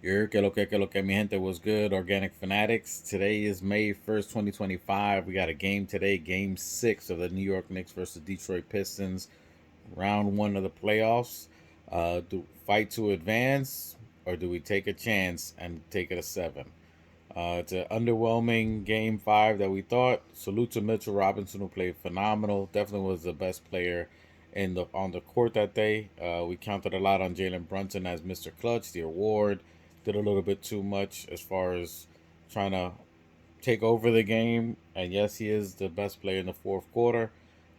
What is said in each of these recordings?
Que lo que, mi gente was good, Organic Fanatics. Today is May 1st, 2025. We got a game today, game 6 of the New York Knicks versus Detroit Pistons, round 1 of the playoffs. Do fight to advance, or do we take a chance and take it a 7? It's an underwhelming game 5 that we thought. Salute to Mitchell Robinson, who played phenomenal. Definitely was the best player in the on the court that day. We counted a lot on Jalen Brunson as Mr. Clutch, the award. Did a little bit too much as far as trying to take over the game. And yes, he is the best player in the fourth quarter.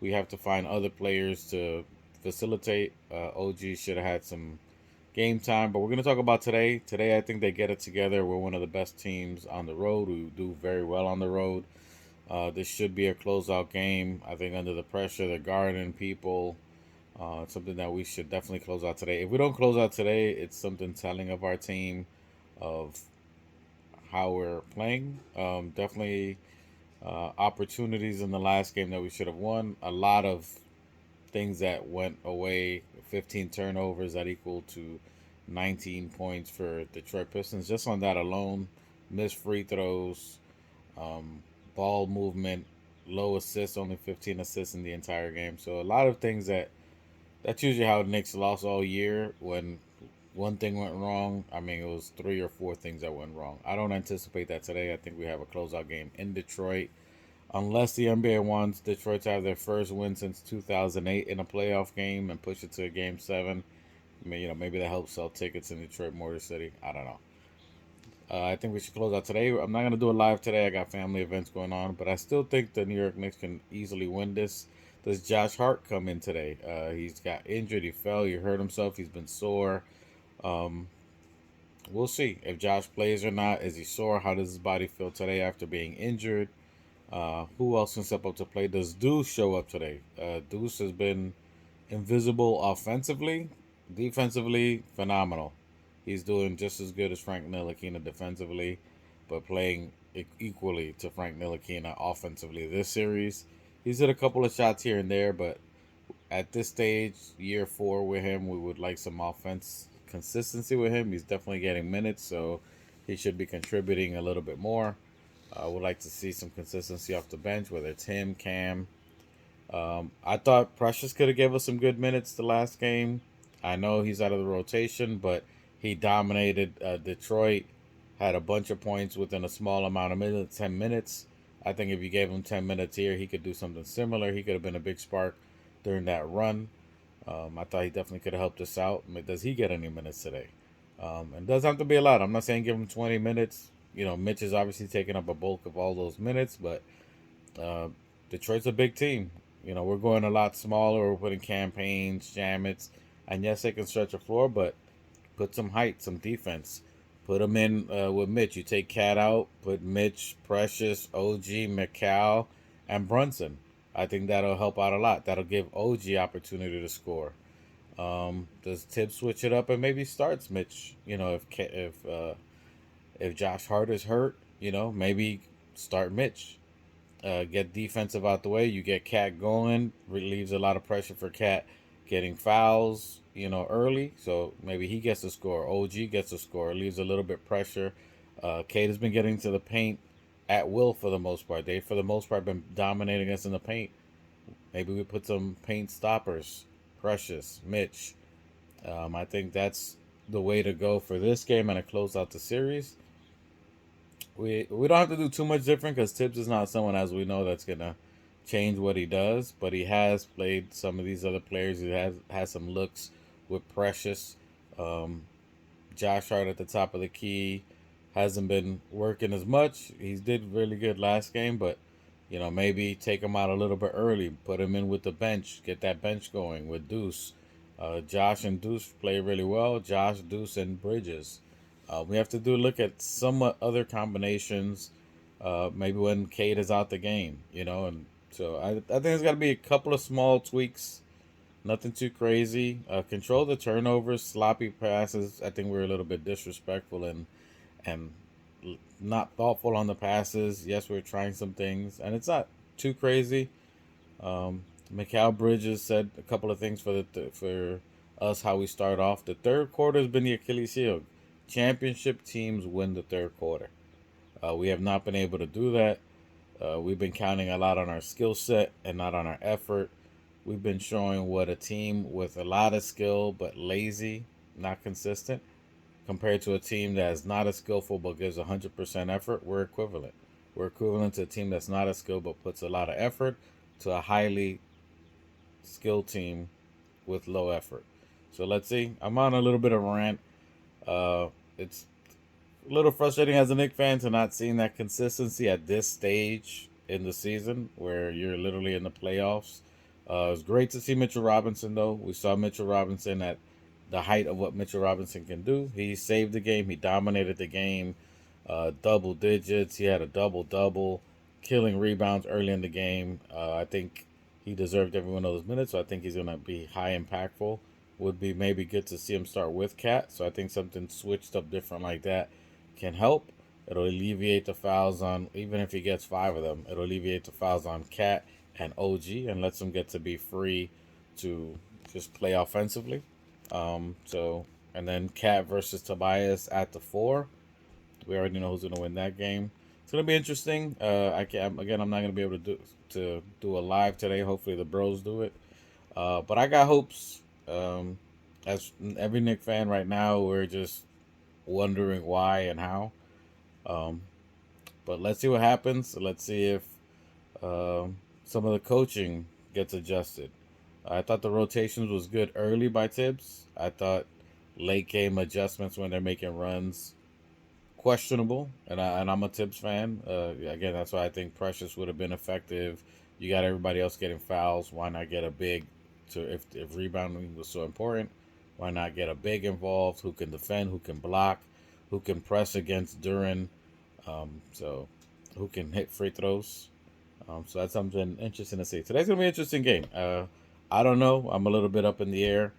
We have to find other players to facilitate. OG should have had some game time, but we're going to talk about today. Today, I think they get it together. We're one of the best teams on the road. We do very well on the road. This should be a closeout game. I think under the pressure, the Garden people, it's something that we should definitely close out today. If we don't close out today, it's something telling of our team, of how we're playing. Definitely opportunities in the last game that we should have won. A lot of things that went away. 15 turnovers that equal to 19 points for Detroit Pistons. Just on that alone, missed free throws, um, ball movement, low assists, only 15 assists in the entire game. So a lot of things that's usually how Knicks lost all year. When one thing went wrong, I mean, it was three or four things that went wrong. I don't anticipate that today. I think we have a closeout game in Detroit. Unless the NBA wants Detroit to have their first win since 2008 in a playoff game and push it to a game 7. I mean, maybe that helps sell tickets in Detroit Motor City. I don't know. I think we should close out today. I'm not going to do it live today. I got family events going on, but I still think the New York Knicks can easily win this. Does Josh Hart come in today? He's got injured. He fell. He hurt himself. He's been sore. Um, we'll see if Josh plays or not. Is he sore? How does his body feel today after being injured? Who else can step up to play? Does Deuce show up today? Deuce has been invisible offensively, defensively phenomenal. He's doing just as good as Frank Ntilikina defensively, but playing equally to Frank Ntilikina offensively this series. He's hit a couple of shots here and there, but at this stage, year 4 with him, we would like some offense consistency with him. He's definitely getting minutes, so he should be contributing a little bit more. I would like to see some consistency off the bench, whether it's him, Cam. I thought Precious could have gave us some good minutes the last game. I know he's out of the rotation, but he dominated Detroit. Had a bunch of points within a small amount of minutes, 10 minutes. I think if you gave him 10 minutes here, he could do something similar. He could have been a big spark during that run. I thought he definitely could have helped us out. Does he get any minutes today? And it doesn't have to be a lot. I'm not saying give him 20 minutes. Mitch is obviously taking up a bulk of all those minutes, but uh, Detroit's a big team. We're going a lot smaller. We're putting campaigns, Shamits, and yes, they can stretch the floor, but put some height, some defense. Put them in with Mitch. You take Cat out, put Mitch, Precious, OG, McCall, and Brunson. I think that'll help out a lot. That'll give OG opportunity to score. Does Tibbs switch it up and maybe starts Mitch? If Josh Hart is hurt, maybe start Mitch. Get defensive out the way. You get Cat going, relieves a lot of pressure for Cat getting fouls, early. So maybe he gets a score. OG gets a score. Leaves a little bit pressure. Kate has been getting to the paint at will for the most part. They, for the most part, been dominating us in the paint. Maybe we put some paint stoppers. Precious, Mitch. I think that's the way to go for this game and to close out the series. We don't have to do too much different because Tibbs is not someone, as we know, that's gonna change what he does. But he has played some of these other players. He has some looks with Precious. Um, Josh Hart at the top of the key hasn't been working as much. He did really good last game, but maybe take him out a little bit early. Put him in with the bench. Get that bench going with Deuce. Josh and Deuce play really well. Josh, Deuce, and Bridges. We have to look at somewhat other combinations. Maybe when Cade is out the game, and so I think there's got to be a couple of small tweaks. Nothing too crazy. Control the turnovers, sloppy passes. I think we're a little bit disrespectful and not thoughtful on the passes. Yes, we're trying some things, and it's not too crazy. Mikal Bridges said a couple of things for us how we start off. The third quarter has been the Achilles heel. championship teams win the third quarter. We have not been able to do that. We've been counting a lot on our skill set and not on our effort. We've been showing what a team with a lot of skill but lazy, not consistent, compared to a team that is not as skillful but gives 100% effort, we're equivalent. We're equivalent to a team that's not as skilled but puts a lot of effort to a highly skilled team with low effort. So let's see. I'm on a little bit of a rant. It's a little frustrating as a Knicks fan to not seeing that consistency at this stage in the season where you're literally in the playoffs. It was great to see Mitchell Robinson, though. We saw Mitchell Robinson at the height of what Mitchell Robinson can do. He saved the game, he dominated the game, double digits. He had a double double, killing rebounds early in the game. I think he deserved every one of those minutes, so I think he's going to be high impactful. Would be maybe good to see him start with Cat. So I think something switched up different like that can help. It'll alleviate the fouls on, even if he gets five of them, it'll alleviate the fouls on Cat and OG and lets them get to be free to just play offensively. So, and then Cat versus Tobias at the four. We already know who's going to win that game. It's going to be interesting. I can again. I'm not going to be able to do a live today. Hopefully the bros do it. But I got hopes. As every Knicks fan right now, we're just wondering why and how. Um, but let's see what happens. Let's see if some of the coaching gets adjusted. I thought the rotations was good early by Tibbs. I thought late game adjustments when they're making runs questionable, and I'm a Tibbs fan. Again, that's why I think Precious would have been effective. You got everybody else getting fouls. Why not get a big? To if rebounding was so important, why not get a big involved who can defend, who can block, who can press against Duran, so who can hit free throws. So that's something interesting to see. Today's gonna be an interesting game. I don't know. I'm a little bit up in the air.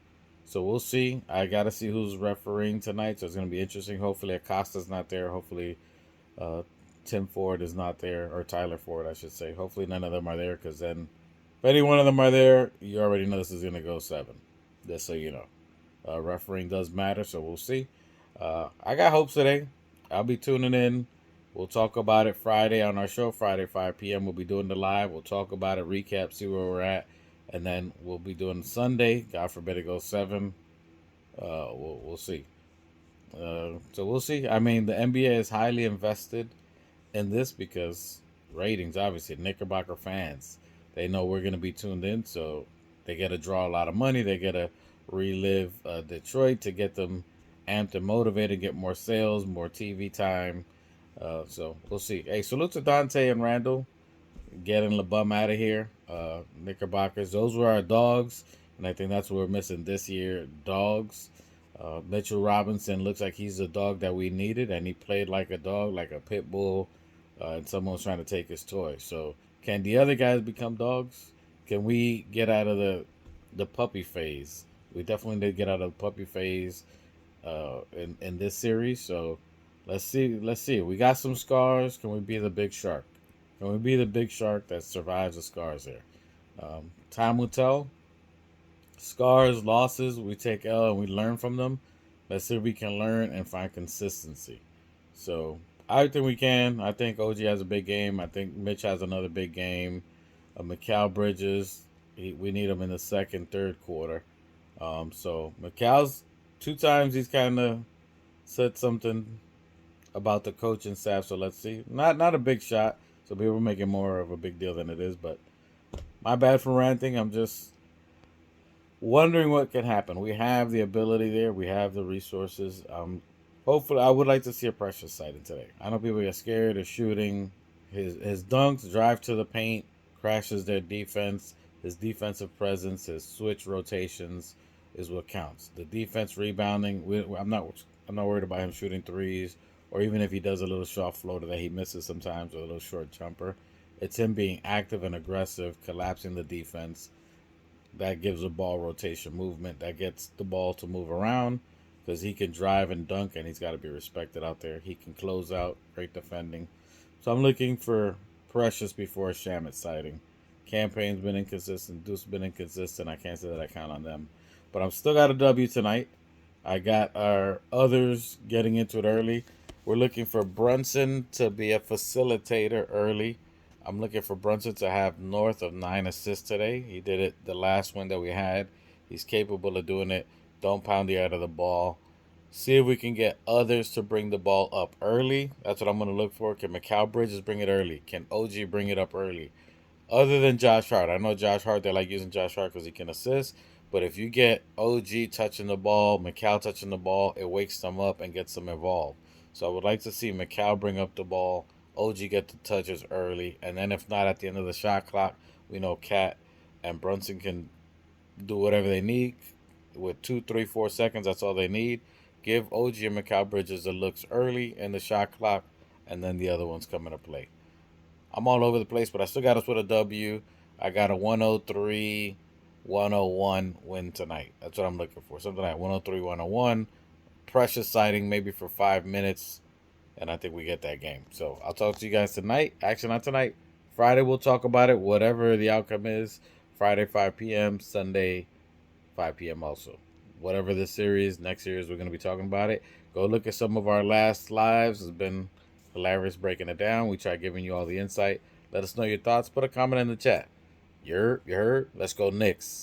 So we'll see. I got to see who's refereeing tonight. So it's going to be interesting. Hopefully Acosta's not there. Hopefully uh, Tim Ford is not there. Or Tyler Ford, I should say. Hopefully none of them are there. Because then if any one of them are there, you already know this is going to go 7. Just so you know. Refereeing does matter. So we'll see. I got hopes today. I'll be tuning in. We'll talk about it Friday on our show. Friday, 5 p.m. We'll be doing the live. We'll talk about it, recap, see where we're at. And then we'll be doing Sunday. God forbid it goes 7. We'll see. So we'll see. I mean, the NBA is highly invested in this because ratings, obviously, Knickerbocker fans, they know we're going to be tuned in. So they get to draw a lot of money. They get to relive Detroit to get them amped and motivated, get more sales, more TV time. So we'll see. Hey, salute to Dante and Randall getting the bum out of here. Knickerbockers, those were our dogs, and I think that's what we're missing this year. Dogs. Mitchell Robinson looks like he's the dog that we needed, and he played like a dog, like a pit bull, and someone was trying to take his toy. So, can the other guys become dogs? Can we get out of the puppy phase? We definitely need to get out of the puppy phase in this series. So, let's see. Let's see. We got some scars. Can we be the big shark? Can we be the big shark that survives the scars there? Time will tell. Scars, losses, we take L and we learn from them. Let's see if we can learn and find consistency. So I think we can. I think OG has a big game. I think Mitch has another big game. Mikal Bridges, we need him in the second, third quarter. So Mikal's 2 times he's kind of said something about the coaching staff. So let's see. Not a big shot. So people are making more of a big deal than it is. But my bad for ranting. I'm just wondering what can happen. We have the ability there. We have the resources. Hopefully, I would like to see a pressure sighting today. I know people get scared of shooting. His dunks, drive to the paint, crashes their defense. His defensive presence, his switch rotations, is what counts. The defense rebounding. I'm not worried about him shooting threes, or even if he does a little short floater that he misses sometimes, or a little short jumper. It's him being active and aggressive, collapsing the defense. That gives a ball rotation movement. That gets the ball to move around because he can drive and dunk, and he's got to be respected out there. He can close out, great defending. So I'm looking for Precious before a Shamet sighting. Campaign's been inconsistent. Deuce's been inconsistent. I can't say that I count on them. But I'm still got a W tonight. I got our others getting into it early. We're looking for Brunson to be a facilitator early. I'm looking for Brunson to have north of 9 assists today. He did it the last one that we had. He's capable of doing it. Don't pound the out of the ball. See if we can get others to bring the ball up early. That's what I'm going to look for. Can Mikal Bridges bring it early? Can OG bring it up early? Other than Josh Hart, I know Josh Hart, they like using Josh Hart because he can assist. But if you get OG touching the ball, McCall touching the ball, it wakes them up and gets them involved. So I would like to see McCall bring up the ball, OG get the touches early, and then if not at the end of the shot clock, we know Cat and Brunson can do whatever they need with 2, 3, 4 seconds. That's all they need. Give OG and McCall Bridges the looks early in the shot clock, and then the other ones come into play. I'm all over the place, but I still got us with a W. I got a 103 101 win tonight. That's what I'm looking for. Something like 103 101. Precious sighting maybe for 5 minutes, and I think we get that game. So I'll talk to you guys tonight. Actually, not tonight. Friday, we'll talk about it, whatever the outcome is. Friday, 5 p.m., Sunday, 5 p.m. also. Whatever the series, next series, we're going to be talking about it. Go look at some of our last lives. It's been hilarious breaking it down. We try giving you all the insight. Let us know your thoughts. Put a comment in the chat. You heard? Let's go Knicks.